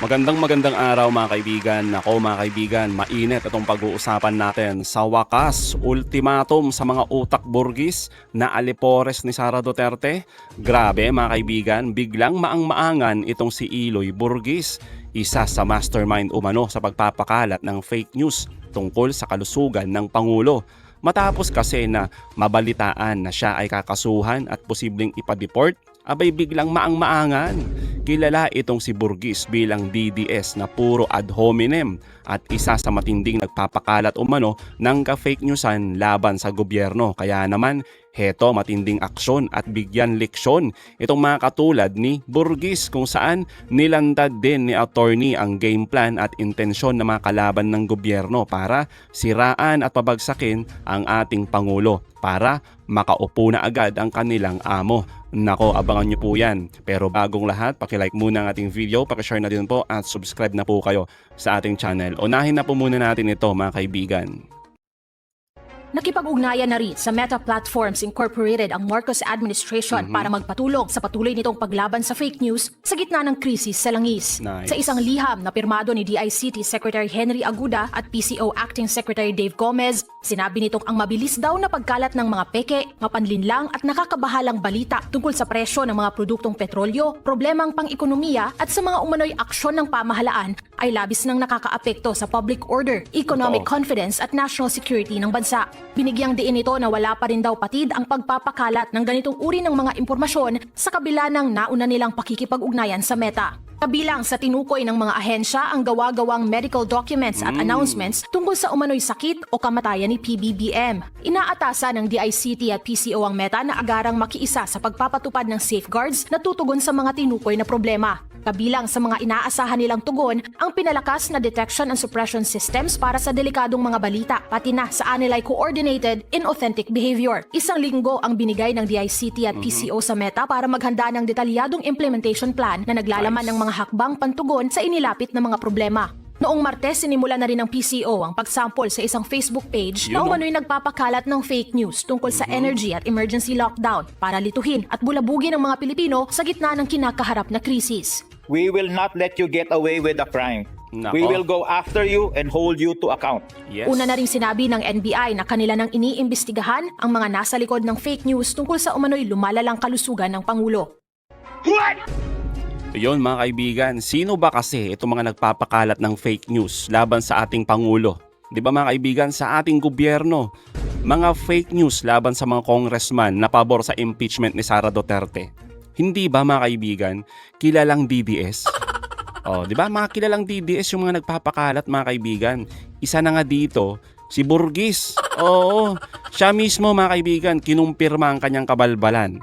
Magandang araw mga kaibigan. Nako mga kaibigan, mainit itong pag-uusapan natin. Sa wakas, ultimatum sa mga utak burgis na alipores ni Sara Duterte. Grabe mga kaibigan, biglang maang-maangan itong si Iloy Burgis. Isa sa mastermind umano sa pagpapakalat ng fake news tungkol sa kalusugan ng Pangulo. Matapos kasi na mabalitaan na siya ay kakasuhan at posibleng ipa-deport, abay biglang maang-maangan. Kilala itong si Burgis bilang DDS na puro ad hominem at isa sa matinding nagpapakalat umano ng ka-fake newsan laban sa gobyerno. Kaya naman, heto matinding aksyon at bigyan leksyon itong mga katulad ni Burgis kung saan nilantad din ni attorney ang game plan at intensyon ng mga kalaban ng gobyerno para siraan at pabagsakin ang ating Pangulo para makaupo na agad ang kanilang amo. Nako, abangan nyo po yan. Pero bagong lahat, pakilike muna ang ating video, pakishare na din po at subscribe na po kayo sa ating channel. Unahin na po muna natin ito mga kaibigan. Nakipag-ugnayan na rin sa Meta Platforms Incorporated ang Marcos administration para magpatulong sa patuloy nitong paglaban sa fake news sa gitna ng krisis sa langis. Nice. Sa isang liham na pirmado ni DICT Secretary Henry Aguda at PCO Acting Secretary Dave Gomez, sinabi nitong ang mabilis daw na pagkalat ng mga peke, mapanlinlang at nakakabahalang balita tungkol sa presyo ng mga produktong petrolyo, problemang pang-ekonomiya at sa mga umano'y aksyon ng pamahalaan ay labis nang nakakaapekto sa public order, economic confidence at national security ng bansa. Binigyang diin ito na wala pa rin daw patid ang pagpapakalat ng ganitong uri ng mga impormasyon sa kabila ng nauna nilang pakikipag-ugnayan sa Meta. Kabilang sa tinukoy ng mga ahensya ang gawa-gawang medical documents at announcements tungkol sa umano'y sakit o kamatayan ni PBBM. Inaatasan ng DICT at PCO ang Meta na agarang makiisa sa pagpapatupad ng safeguards na tutugon sa mga tinukoy na problema. Kabilang sa mga inaasahan nilang tugon ang pinalakas na detection and suppression systems para sa delikadong mga balita, pati na sa anilay coordinated inauthentic behavior. Isang linggo ang binigay ng DICT at PCO sa Meta para maghanda ng detalyadong implementation plan na naglalaman ng mga hakbang pantugon sa inilapit na mga problema. Noong Martes, sinimula na rin ng PCO ang pagsample sa isang Facebook page na umano'y nagpapakalat ng fake news tungkol sa energy at emergency lockdown para lituhin at bulabugin ang mga Pilipino sa gitna ng kinakaharap na krisis. We will not let you get away with a crime. Nako. We will go after you and hold you to account. Yes. Una na ring sinabi ng NBI na kanila nang iniimbestigahan ang mga nasa likod ng fake news tungkol sa umano'y lumalalang kalusugan ng Pangulo. Yun mga kaibigan, sino ba kasi itong mga nagpapakalat ng fake news laban sa ating Pangulo? Di ba mga kaibigan, sa ating gobyerno, mga fake news laban sa mga congressman na pabor sa impeachment ni Sara Duterte. Hindi ba mga kaibigan, kilalang DDS? Di ba mga kilalang DDS yung mga nagpapakalat mga kaibigan? Isa na nga dito, si Burgis. Oo, siya mismo mga kaibigan, kinumpirma ang kanyang kabalbalan.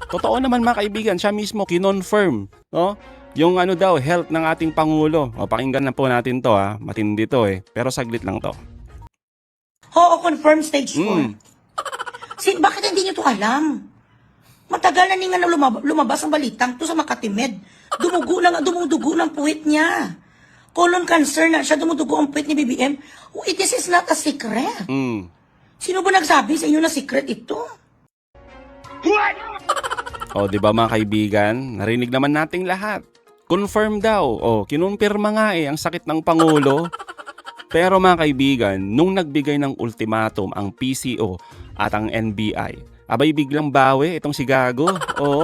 Totoo naman mga kaibigan, siya mismo kinonfirm, no? Yung health ng ating Pangulo. Pakinggan na po natin to matindi to pero saglit lang to. Oo, confirm stage 4. Bakit hindi nyo to alam? Matagal na nga lumabas ang balitang to sa Makatimed. Dumudugo ng puwit niya. Colon cancer na siya, dumudugo ang puwit ni BBM. It is not a secret. Sino ba nagsabi sa inyo na secret ito? Di ba mga kaibigan, narinig naman nating lahat. Confirm daw. Kinumpirma nga ang sakit ng Pangulo. Pero mga kaibigan, nung nagbigay ng ultimatum ang PCO at ang NBI, abay biglang bawi itong si Gago.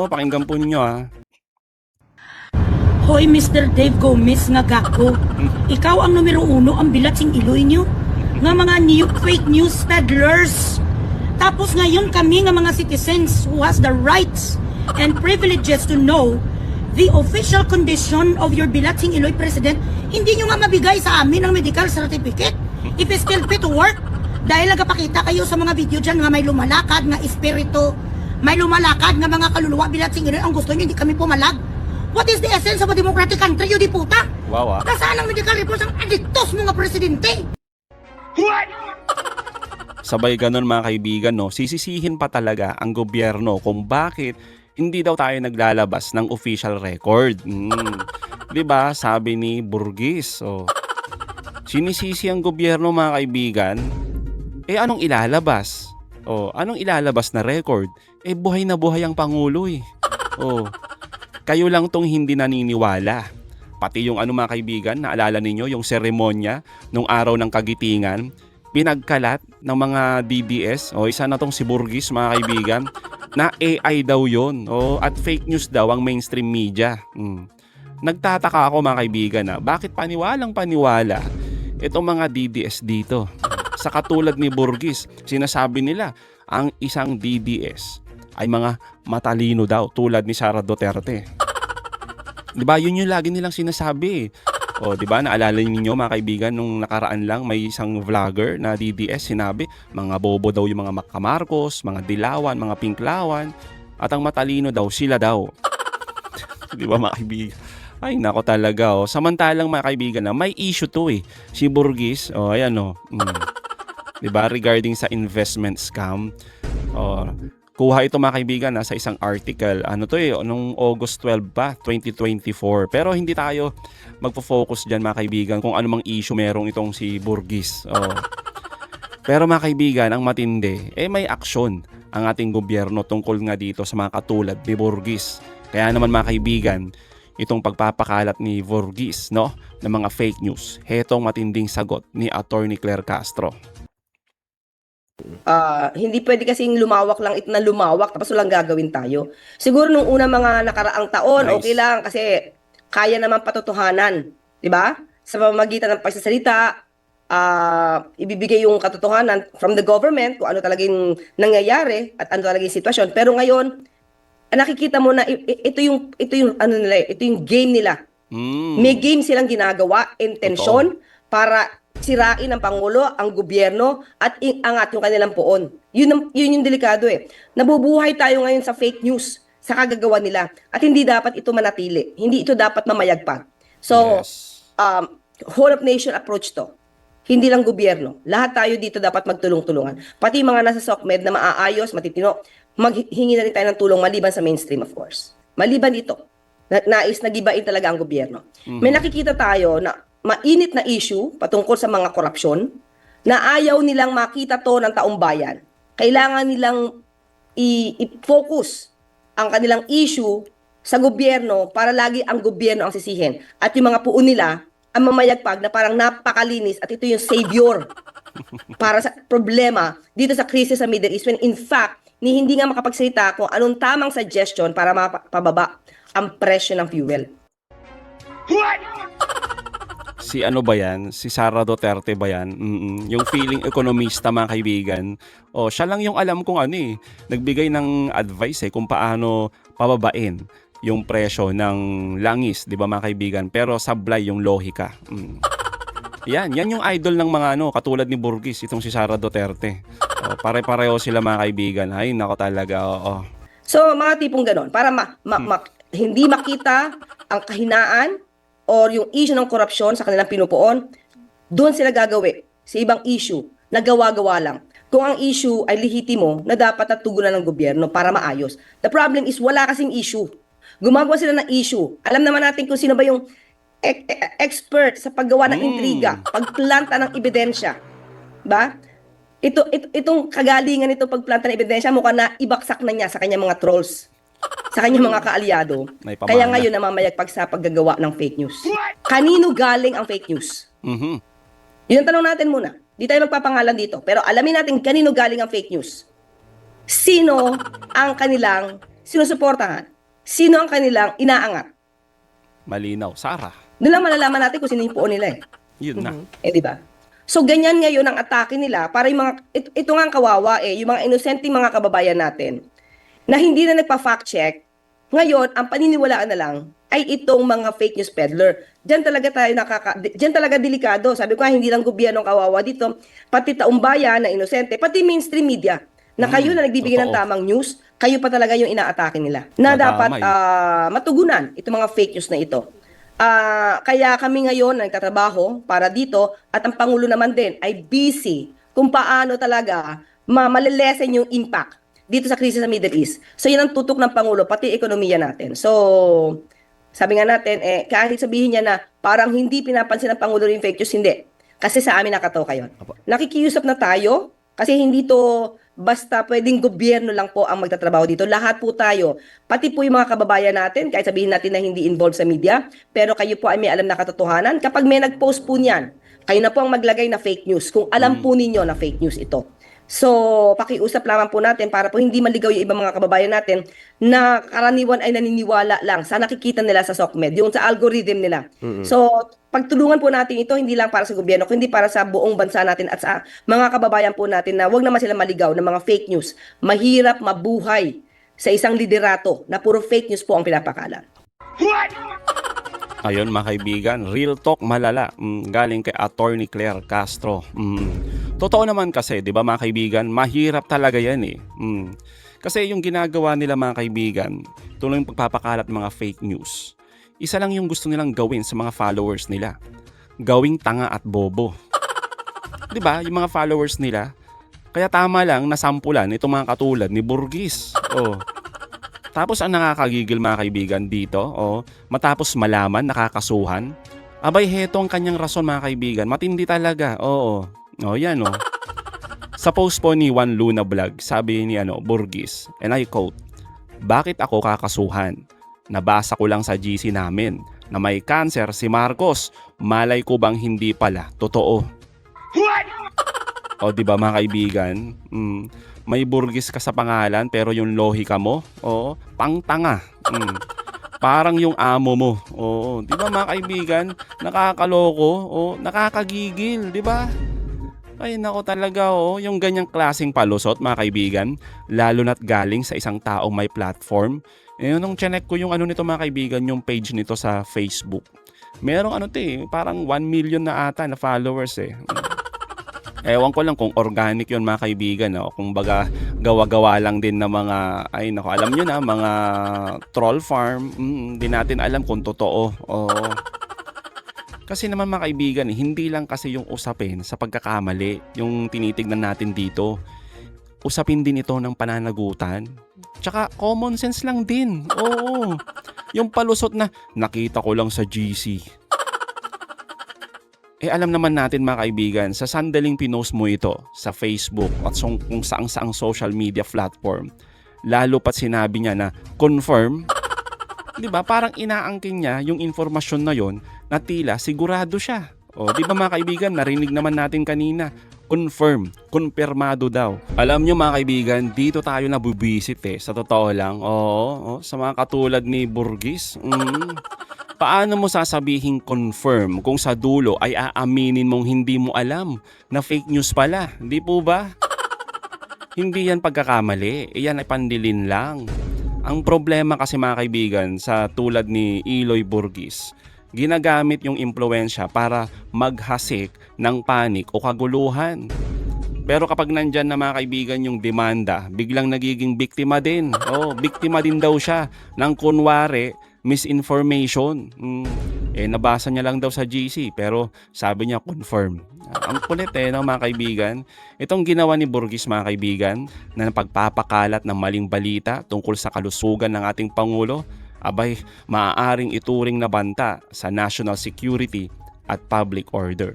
Pakinggan po ninyo Hoy, Mr. Dave Gomez nga gago. Ikaw ang numero 1 ang bilatsing iloy nyo. Nga mga new fake news peddlers. Tapos ngayon kami nga mga citizens who has the rights and privileges to know the official condition of your bilatsing iloy president, hindi nyo nga mabigay sa amin ang medical certificate if he's still fit to work. Dahil nagpakita kayo sa mga video dyan nga may lumalakad nga espiritu, may lumalakad nga mga kaluluwa bilatsing iloy, ang gusto nyo hindi kami pumalag. What is the essence of a democratic country, you di puta? Wow. Nasaan ang medical reports ang adiktos mga presidente? Sabay ganun mga kaibigan, sisisihin pa talaga ang gobyerno kung bakit hindi daw tayo naglalabas ng official record. Diba? Sabi ni Burgis. Sinisisi ang gobyerno mga kaibigan. Anong ilalabas? Anong ilalabas na record? Buhay na buhay ang Pangulo Kayo lang tong hindi naniniwala. pati yung mga kaibigan, naalala ninyo yung seremonya nung araw ng kagitingan, pinagkalat ng mga DDS, isa na tong si Burgis mga kaibigan, na AI daw yun, at fake news daw ang mainstream media. Nagtataka ako mga kaibigan bakit paniwalang paniwala itong mga DDS dito. Sa katulad ni Burgis, sinasabi nila ang isang DDS ay mga matalino daw tulad ni Sara Duterte. 'Di ba? Yun yung lagi nilang sinasabi. 'Di ba? Naalala niyo mga kaibigan nung nakaraan lang may isang vlogger na DDS sinabi, mga bobo daw yung mga Marcos, mga Dilawan, mga Pinklawan, at ang matalino daw sila daw. 'Di ba mga kaibigan? Ay nako talaga Samantalang mga kaibigan may issue to si Burgis, ayan 'Di ba? Regarding sa investment scam. Kuha ito mga kaibigan sa isang article. Nung August 12 pa, 2024. Pero hindi tayo magpo-focus dyan mga kaibigan kung ano mang issue merong itong si Burgis. Pero mga kaibigan, ang matindi, may aksyon ang ating gobyerno tungkol nga dito sa mga katulad ni Burgis. Kaya naman mga kaibigan, itong pagpapakalat ni Burgis ng mga fake news, hetong matinding sagot ni Attorney Claire Castro. Hindi pwede kasing lumawak lang ito na lumawak tapos walang gagawin tayo. Siguro nung una mga nakaraang taon, Nice. okay lang kasi kaya naman patotohanan, 'di ba? Sa pamamagitan ng pagsasalita, ibibigay yung katotohanan from the government kung ano talagang nangyayari at ano talagang sitwasyon. Pero ngayon, nakikita mo na ito yung ito yung game nila. May game silang ginagawa, intensyon para sirain ang Pangulo, ang gobyerno, at angat yung kanilang poon. Yun yung delikado Nabubuhay tayo ngayon sa fake news, sa kagagawa nila. At hindi dapat ito manatili. Hindi ito dapat mamayagpag. So, Yes. Whole of nation approach to. Hindi lang gobyerno. Lahat tayo dito dapat magtulong-tulungan. Pati mga nasa SOCMED na maaayos, matitino, maghingi na rin tayo ng tulong maliban sa mainstream, of course. Maliban dito, nais na gibain talaga ang gobyerno. May nakikita tayo na mainit na issue patungkol sa mga korupsyon na ayaw nilang makita to ng taong bayan. Kailangan nilang i-focus ang kanilang issue sa gobyerno para lagi ang gobyerno ang sisihin. At yung mga puon nila ang mamayagpag na parang napakalinis at ito yung savior para sa problema dito sa krisis sa Middle East when in fact, hindi nga makapagsalita kung anong tamang suggestion para mapababa ang presyo ng fuel. Si ba yan? Si Sara Duterte ba yan? Yung feeling ekonomista mga kaibigan. Siya lang yung alam kung nagbigay ng advice kung paano pababain yung presyo ng langis, di ba mga kaibigan? Pero sablay yung lohika. Yan yung idol ng mga katulad ni Burgis, itong si Sara Duterte. Pare-pareho sila mga kaibigan. Ay, nako talaga, So, mga tipong ganon, para hindi makita ang kahinaan or yung issue ng korupsyon sa kanilang pinupuon, doon sila gagawi sa ibang issue na gawa-gawa lang. Kung ang issue ay lehitimo na dapat natugunan ng gobyerno para maayos. The problem is wala kasing issue. Gumagawa sila ng issue. Alam naman natin kung sino ba yung expert sa paggawa ng intriga, pagplanta ng ebidensya. Ba? Itong kagalingan nito pagplanta ng ebidensya, mukhang na ibaksak na niya sa kanyang mga trolls, sa kanyang mga kaalyado. May pamana. Kaya ngayon namamayagpag sa paggagawa ng fake news. Kanino galing ang fake news? Yun ang tanong natin muna. Di tayo magpapangalan dito. Pero alamin natin kanino galing ang fake news. Sino ang kanilang sinusuportahan? Sino ang kanilang inaangat? Malinaw. Sara. Doon lang malalaman natin kung sino yung puon nila Yun na. di ba? So, ganyan ngayon ang atake nila para yung mga, ito nga ang kawawa yung mga inosenteng mga kababayan natin na hindi na nagpa-fact check, ngayon, ang paniniwalaan na lang ay itong mga fake news peddler. Diyan talaga delikado. Sabi ko hindi lang gobyerno ang kawawa dito, pati taong bayan na inosente, pati mainstream media, na kayo na nagbibigay ng totoo. tamang news, kayo pa talaga yung inaatake nila. Na Madamay. dapat matugunan itong mga fake news na ito. Kaya kami ngayon nagtatrabaho para dito at ang Pangulo naman din ay busy kung paano talaga malilesen yung impact dito sa krisis sa Middle East. So yun ang tutok ng Pangulo, pati ekonomiya natin. So sabi nga natin, kahit sabihin niya na parang hindi pinapansin ng Pangulo yung fake news, hindi. Kasi sa amin nakatoka yun. Nakikiusap na tayo kasi hindi to basta pwedeng gobyerno lang po ang magtatrabaho dito. Lahat po tayo, pati po yung mga kababayan natin, kahit sabihin natin na hindi involved sa media, pero kayo po ay may alam na katotohanan. Kapag may nag-post po niyan, kayo na po ang maglagay na fake news kung alam po ninyo na fake news ito. So, pakiusap lamang po natin para po hindi maligaw yung ibang mga kababayan natin na karaniwan ay naniniwala lang sa nakikita nila sa SOCMED, yung sa algorithm nila. So, pagtulungan po natin ito, hindi lang para sa gobyerno, kundi para sa buong bansa natin at sa mga kababayan po natin na wag naman sila maligaw ng mga fake news. Mahirap mabuhay sa isang liderato na puro fake news po ang pinapakalat. Ayun mga kaibigan, real talk malala, galing kay Attorney Claire Castro. Totoo naman kasi, di ba mga kaibigan, mahirap talaga yan eh. Kasi yung ginagawa nila mga kaibigan, tuloy yung pagpapakalat ng mga fake news. Isa lang yung gusto nilang gawin sa mga followers nila. Gawing tanga at bobo. Di ba? Yung mga followers nila, kaya tama lang nasampulan itong mga katulad ni Burgis. Oh. Tapos ang nakakagigil mga kaibigan dito, matapos malaman, nakakasuhan, abay heto ang kanyang rason mga kaibigan, matindi talaga, yan Sa post po ni Juan Luna Vlog, sabi ni Burgis, and I quote, "Bakit ako kakasuhan? Nabasa ko lang sa GC namin na may cancer si Marcos, malay ko bang hindi pala, totoo." O di ba mga kaibigan, may Burgis ka sa pangalan pero yung lohika mo, pangtanga. Parang yung amo mo. Di ba mga kaibigan, nakakaloko, nakakagigil, di ba? Ay nako talaga, yung ganyang klaseng palusot mga kaibigan, lalo na't galing sa isang taong may platform. Nung chinek ko yung nito mga kaibigan, yung page nito sa Facebook. Merong parang 1 million na ata na followers eh. Ewan ko lang kung organic yun mga kaibigan, kung baga gawa-gawa lang din na mga, alam nyo na, mga troll farm, hindi natin alam kung totoo. Kasi naman mga kaibigan, hindi lang kasi yung usapin sa pagkakamali, yung tinitignan natin dito. Usapin din ito ng pananagutan. Tsaka common sense lang din. Oo. Yung palusot na nakita ko lang sa GC. Alam naman natin mga kaibigan, sa sandaling pinost mo ito sa Facebook at kung saang-saang social media platform, lalo pat sinabi niya na confirm, di ba parang inaangkin niya yung informasyon na yon na tila sigurado siya. Di ba mga kaibigan, narinig naman natin kanina, confirm, kumpirmado daw. Alam nyo mga kaibigan, dito tayo nabubisit sa totoo lang. Sa mga katulad ni Burgis. Paano mo sasabihin confirm kung sa dulo ay aaminin mong hindi mo alam na fake news pala? Hindi po ba? Hindi yan pagkakamali. Yan ay pandilin lang. Ang problema kasi mga kaibigan sa tulad ni Eloy Burgis, ginagamit yung impluensya para maghasik ng panik o kaguluhan. Pero kapag nandyan na mga kaibigan yung demanda, biglang nagiging biktima din. Biktima din daw siya ng kunwari misinformation. Nabasa niya lang daw sa GC pero sabi niya confirm. Ang kulit mga kaibigan. Itong ginawa ni Burgis mga kaibigan na pagpapakalat ng maling balita tungkol sa kalusugan ng ating Pangulo, abay maaaring ituring na banta sa national security at public order.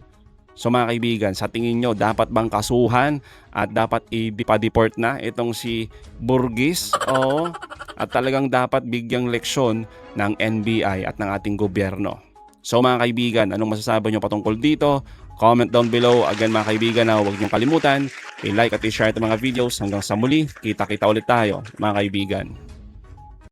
So mga kaibigan, sa tingin nyo, dapat bang kasuhan at dapat i-deport na itong si Burgis? At talagang dapat bigyang leksyon ng NBI at ng ating gobyerno. So mga kaibigan, anong masasabi nyo patungkol dito? Comment down below. Again mga kaibigan, huwag nyo kalimutan, i-like at i-share itong mga videos. Hanggang sa muli, kita-kita ulit tayo mga kaibigan.